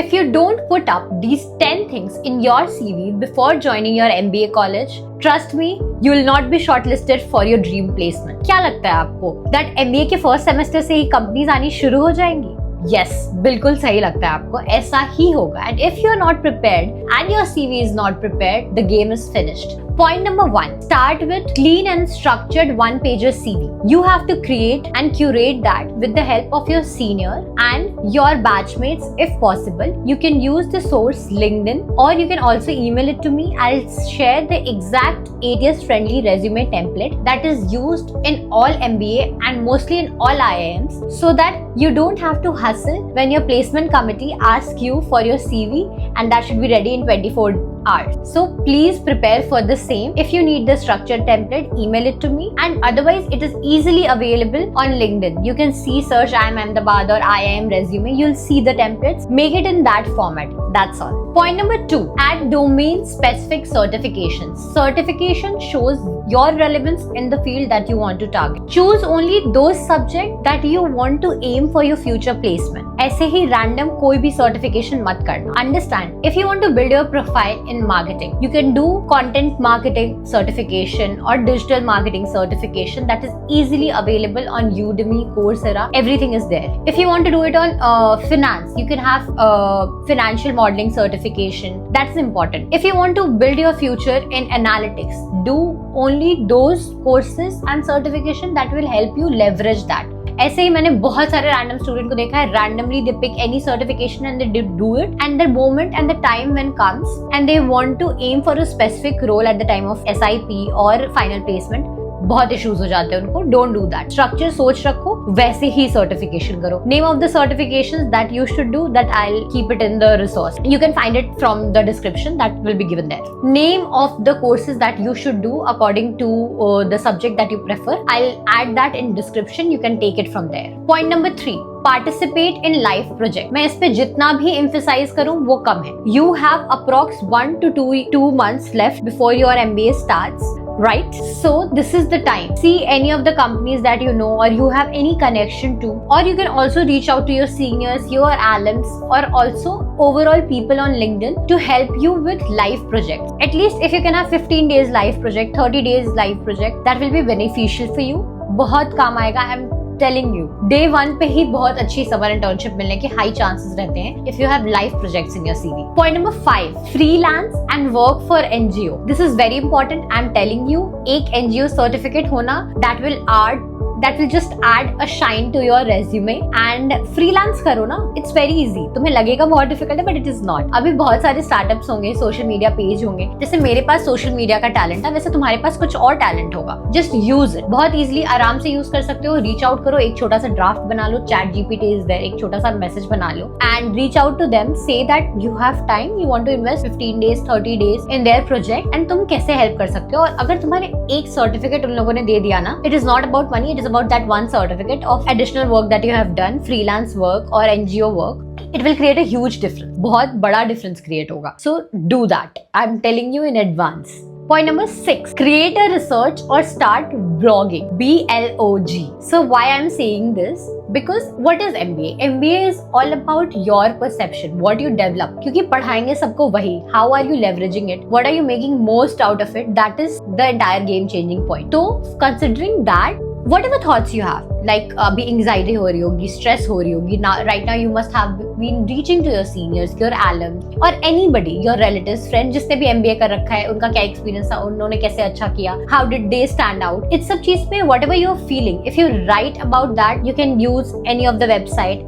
If you don't put up these 10 things in your CV before joining your MBA college, trust me, you will not be shortlisted for your dream placement. क्या लगता है आपको that MBA के first semester से ही companies आनी शुरू हो जाएंगी? Yes, बिल्कुल सही लगता है आपको, ऐसा ही होगा. And if you are not prepared and your CV is not prepared, the game is finished. Point number 1, start with clean and structured one-pager CV. You have to create and curate that with the help of your senior and your batchmates if possible. You can use the source LinkedIn or you can also email it to me. I'll share the exact ATS-friendly resume template that is used in all MBA and mostly in all IIMs so that you don't have to hustle when your placement committee asks you for your CV and that should be ready in 24 hours. So please prepare for the same. If you need the structured template, email it to me, and otherwise it is easily available on LinkedIn. You can search I am Ahmedabad or IIM resume. You'll see the templates. Make it in that format. That's all. Point number 2, add domain specific certifications. Certification shows your relevance in the field that you want to target. Choose only those subjects that you want to aim for your future placement. ऐसे ही random कोई भी certification मत करना. Understand, if you want to build your profile in marketing, you can do content marketing certification or digital marketing certification that is easily available on Udemy, Coursera. Everything is there. If you want to do it on finance, you can have financial modeling certification. That's important. If you want to build your future in analytics, do only those courses and certification that will help you leverage that. ऐसे ही मैंने बहुत सारे random student को देखा है, randomly they pick any certification and they do it, and the moment and the time when comes and they want to aim for a specific role at the time of SIP or final placement, बहुत issues हो जाते हैं उनको. Don't do that. Structure सोच रखो, वैसे ही certification करो. Name of the certifications that you should do, that I will keep it in the resource. You can find it from the description that will be given there. Name of the courses that you should do according to the subject that you prefer. I will add that in description. You can take it from there. Point number 3, participate in life project. मैं इस पे जितना भी emphasise करूं वो कम है. You have approx 1 to 2 months left before your MBA starts, right? So this is the time. See any of the companies that you know or you have any connection to, or you can also reach out to your seniors, your alums, or also overall people on LinkedIn to help you with life projects. At least if you can have 15 days life project, 30 days life project, that will be beneficial for you. बहुत काम आएगा. I'm telling you, day 1 पे ही बहुत अच्छी summer internship मिलने के high chances रहते हैं if you have life projects in your CV. Point number 5, freelance and work for NGO. This is very important. I'm telling you, एक NGO certificate होना that will just add a shine to your resume. And freelance करो ना, it's very easy. तुम्हें लगेगा बहुत difficult है, but it is not. अभी बहुत सारे startups होंगे, social media page होंगे. जैसे मेरे पास social media का talent है, वैसे तुम्हारे पास कुछ और talent होगा. Just use it. बहुत easily आराम से use कर सकते हो. Reach out करो, एक छोटा सा draft बना लो, ChatGPT is there, एक छोटा सा message बना लो, and reach out to them. Say that you have time, you want to invest 15 days, 30 days in their project, and तुम कैसे help कर सकते हो. और अगर तुम्हारे एक certificate उन लोगों ने दे दिया ना, it is not about money, it is about that one certificate of additional work that you have done, freelance work or NGO work. It will create a huge difference. बहुत बड़ा difference create होगा. So do that. I'm telling you in advance. Point number 6, create a research or start blogging. BLOG. So why I'm saying this? Because what is MBA? MBA is all about your perception, what you develop. क्योंकि पढ़ाएंगे सबको वही. How are you leveraging it? What are you making most out of it? That is the entire game changing point. So considering that, whatever thoughts you have, like अभी anxiety हो रही होगी, stress हो रही होगी, now right now you must have been reaching to your seniors, your alums or anybody, your relatives, friends जिसने भी MBA कर रखा है, उनका क्या experience था, उन्होंने कैसे अच्छा किया, how did they stand out. इस सब चीज में whatever you're feeling, if you write about that, you can use any of the website.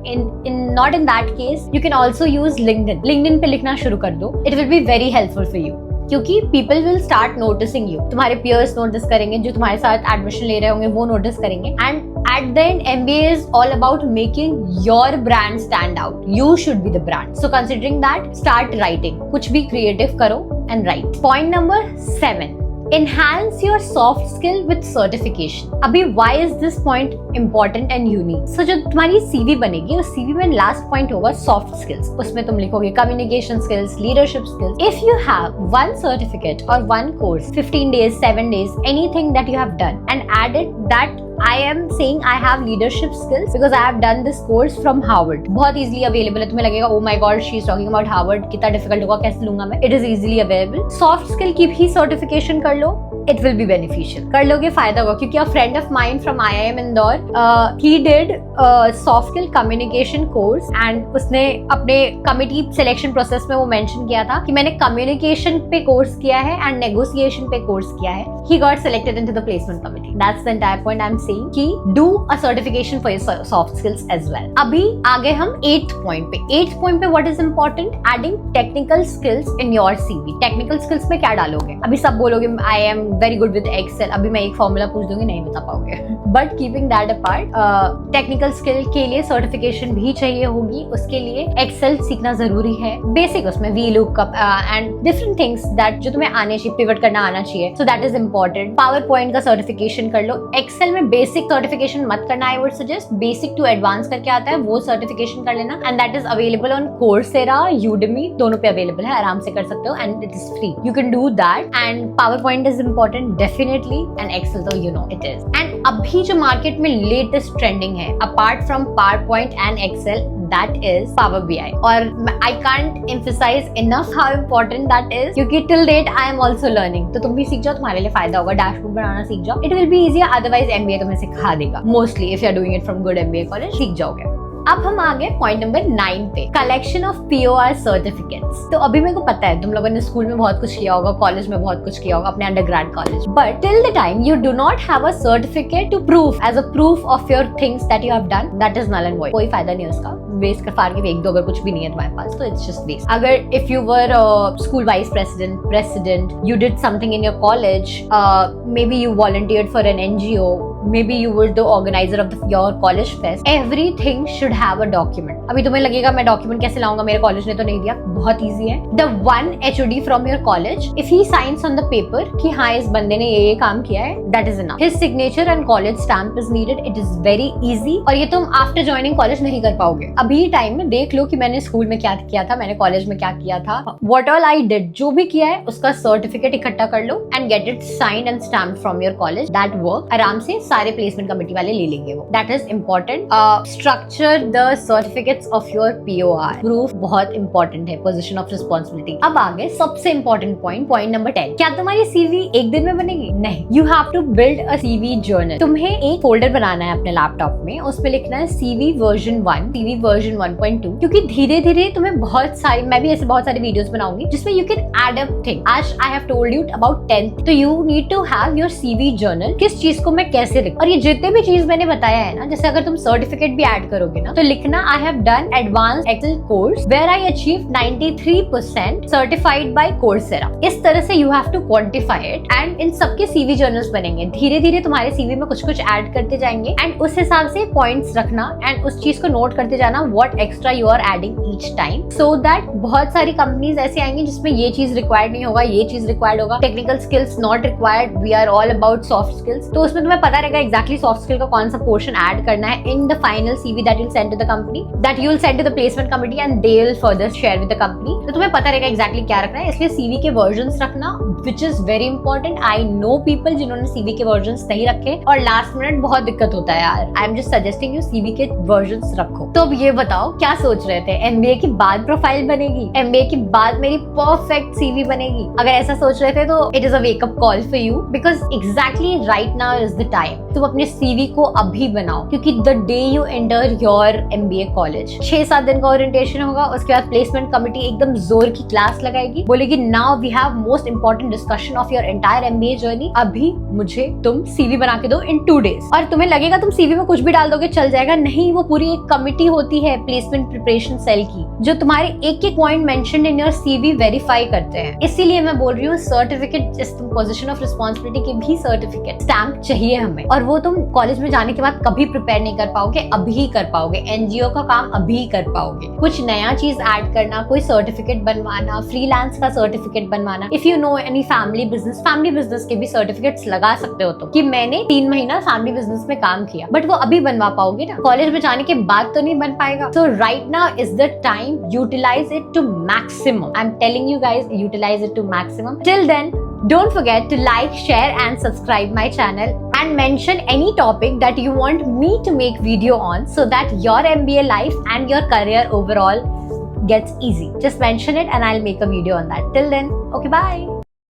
Not in that case, you can also use LinkedIn. LinkedIn पे लिखना शुरू कर दो. It will be very helpful for you. क्योंकि people will start noticing you. तुम्हारे peers notice करेंगे, जो तुम्हारे साथ admission ले रहे होंगे वो notice करेंगे. And at the end, MBA is all about making your brand stand out. You should be the brand. So considering that, start writing. कुछ भी creative करो and write. Point number 7. Enhance your soft skill with certification. अभी why is this point important and unique? So जो तुम्हारी CV बनेगी, उस CV में last point होगा soft skills. उसमें तुम लिखोगे communication skills, leadership skills. If you have one certificate or one course, 15 days, 7 days, anything that you have done and added that I am saying I have leadership skills because I have done this course from Harvard. बहुत easily available है. तुम्हें लगेगा oh my god she is talking about Harvard, कितना difficult होगा, कैसे लूंगा मैं? It is easily available. Soft skill की भी certification कर लो. It will be beneficial. कर लोगे फायदा होगा, क्योंकि a friend of mine from IIM Indore, he did soft skill communication course and उसने अपने committee selection process में वो mention किया था कि मैंने communication पे course किया है and negotiation पे course किया है. He got selected into the placement committee. That's the entire point I'm saying कि do a certification for your soft skills as well. अभी आगे हम 8th point पे. 8th point पे what is important? Adding technical skills in your CV. Technical skills में क्या डालोगे? अभी सब बोलोगे I am very good with Excel. अभी मैं एक फॉर्मूला पूछ दूंगी, नहीं बता पाओगे. But keeping that apart, technical skill के लिए certification भी चाहिए होगी. उसके लिए Excel सीखना जरूरी है. Basic उसमें VLOOKUP and different things that जो तुम्हें आने चाहिए, pivot करना आना चाहिए. So that is important. PowerPoint का certification कर लो. Excel में basic certification मत करना. I would suggest basic to advanced करके आता है, वो certification कर लेना. And that is available on Coursera, Udemy, दोनों पे available है, आराम से कर सकते हो and it is free. You can do that. And PowerPoint is important definitely and Excel though you know it is. And अभी जो market में latest trending है apart from PowerPoint and Excel, that is Power BI. और I can't emphasize enough how important that is, क्योंकि till date I am also learning. तो तुम भी सीख जाओ, तुम्हारे लिए फायदा होगा. डैशबोर्ड बनाना सीख जाओ. It will be easier, otherwise MBA तुम्हें सिखा देगा. Mostly if you are doing it from good MBA college, सीख जाओगे. अब हम आ गए पॉइंट नंबर 9 पे, कलेक्शन ऑफ POR सर्टिफिकेट्स. तो अभी मेरे को पता है तुम लोगों ने स्कूल में बहुत कुछ किया होगा, कॉलेज में बहुत कुछ किया होगा, अपने undergrad college, but till the time you do not have a certificate to prove as a proof of your things that you have done, that is null and void. कोई फायदा नहीं है उसका. वेस्ट कर फाड़ के फेंक दो अगर कुछ भी नहीं है तुम्हारे पास, तो इट्स जस्ट वेस्ट. अगर if you were school vice president, you did something in your college, maybe you volunteered for an NGO, maybe you were the organizer of your college fest, everything should have a document. अभी तुम्हें लगेगा मैं document कैसे लाऊंगा, मेरे college ने तो नहीं दिया. बहुत ईजी है. The one HOD from your college, if he signs on the paper कि हाँ इस बंदे ने ये काम किया है, that is enough. His signature and college stamp is needed. It is very easy. और ये तुम after joining college नहीं कर पाओगे. अभी टाइम में देख लो कि मैंने स्कूल में क्या किया था, मैंने कॉलेज में क्या किया था, what all I did, जो भी किया है उसका सर्टिफिकेट इकट्ठा कर लो and get it signed and stamped from your college. That work आराम से सारे प्लेसमेंट कमेटी वाले ले लेंगे वो. That is important. Structure the certificates of your POR. Proof बहुत important है, position of responsibility. अब आगे सबसे important point number 10. क्या तुम्हारी CV एक दिन में बनेगी? नहीं. You have to build a CV journal. तुम्हें एक फोल्डर बनाना है अपने लैपटॉप में, उसमें लिखना है CV version 1, CV version 1.2, क्योंकि धीरे धीरे तुम्हें बहुत सारी, मैं भी ऐसे बहुत सारे वीडियोस बनाऊंगी जिसमें you can add up things. आज I have told you about 10th, तो you need to have your CV journal. किस चीज को मैं कैसे लिखूं, और ये जितने भी चीज मैंने बताया है ना, जैसे अगर तुम सर्टिफिकेट भी ऐड करोगे ना, तो लिखना I have done advanced Excel course where I achieved 93% certified by Coursera. इस तरह से you have to quantify it and इन सबके CV journals बनेंगे. धीरे धीरे तुम्हारे CV में कुछ कुछ ऐड करते जाएंगे and उस हिसाब से पॉइंट्स रखना and उस चीज को नोट करते जाना what extra you are adding each time, so that बहुत सारी कंपनीज ऐसी आएंगी जिसमें ये चीज रिक्वायर्ड नहीं होगा, ये चीज रिक्वायर्ड होगा, technical skills not required, we are all about soft skills. तो उसमें तुम्हें पता रहेगा एक्जैक्टली सॉफ्ट स्किल का कौन सा पोर्शन ऐड करना है in the final CV that you'll send to the company, that you'll send to the placement committee and they will further share with the company. तो तुम्हें पता रहेगा एक्जैक्टली क्या रखना है, इसलिए CV के वर्जन्स रखना which is very important. I know people जिन्होंने CV के वर्जन्स नहीं रखे और लास्ट मिनट बहुत दिक्कत होता है यार. I am just suggesting you CV के वर्जन्स रखो. तो अब ये बताओ क्या सोच रहे थे, MBA के बाद प्रोफाइल बनेगी, MBA के बाद मेरी परफेक्ट CV बनेगी? अगर ऐसा सोच रहे थे तो it is a wake up call for you because exactly right now is the time. तुम अपने CV को अभी बनाओ, क्योंकि the day you enter your MBA college 6-7 दिन का ओरिएंटेशन होगा, उसके बाद प्लेसमेंट कमिटी एकदम जोर की क्लास लगाएगी, बोलेगी now we have most important discussion of your entire MBA journey. अभी मुझे तुम CV बना के दो in 2 days. और तुम्हें लगेगा तुम CV में कुछ भी डाल दोगे चल जाएगा, नहीं, वो पूरी एक कमिटी होती है प्लेसमेंट प्रिपरेशन सेल की जो तुम्हारे एक एक point mentioned in your CV verify करते हैं. इसीलिए मैं बोल रही हूँ सर्टिफिकेट, जिस तुम पोजीशन ऑफ रिस्पॉन्सिबिलिटी के भी सर्टिफिकेट स्टैम्प चाहिए हमें, और वो तुम कॉलेज में जाने के बाद कभी प्रिपेयर नहीं कर पाओगे, अभी कर पाओगे. NGO का काम अभी कर पाओगे. कुछ नया चीज ऐड करना, कोई सर्टिफिकेट बनवाना, फ्रीलांस का सर्टिफिकेट बनवाना, if you know any family business के भी सर्टिफिकेट्स लगा सकते हो तुम कि मैंने 3 महीना फैमिली बिजनेस में काम किया, बट वो अभी बनवा पाओगे ना, कॉलेज में जाने के बाद तो नहीं बन पाएगा. So right now is the time, utilise it to maximum. I am telling you guys, utilise it to maximum. Till then, don't forget to like, share and subscribe my channel and mention any topic that you want me to make video on so that your MBA life and your career overall gets easy. Just mention it and I'll make a video on that. Till then, okay, bye.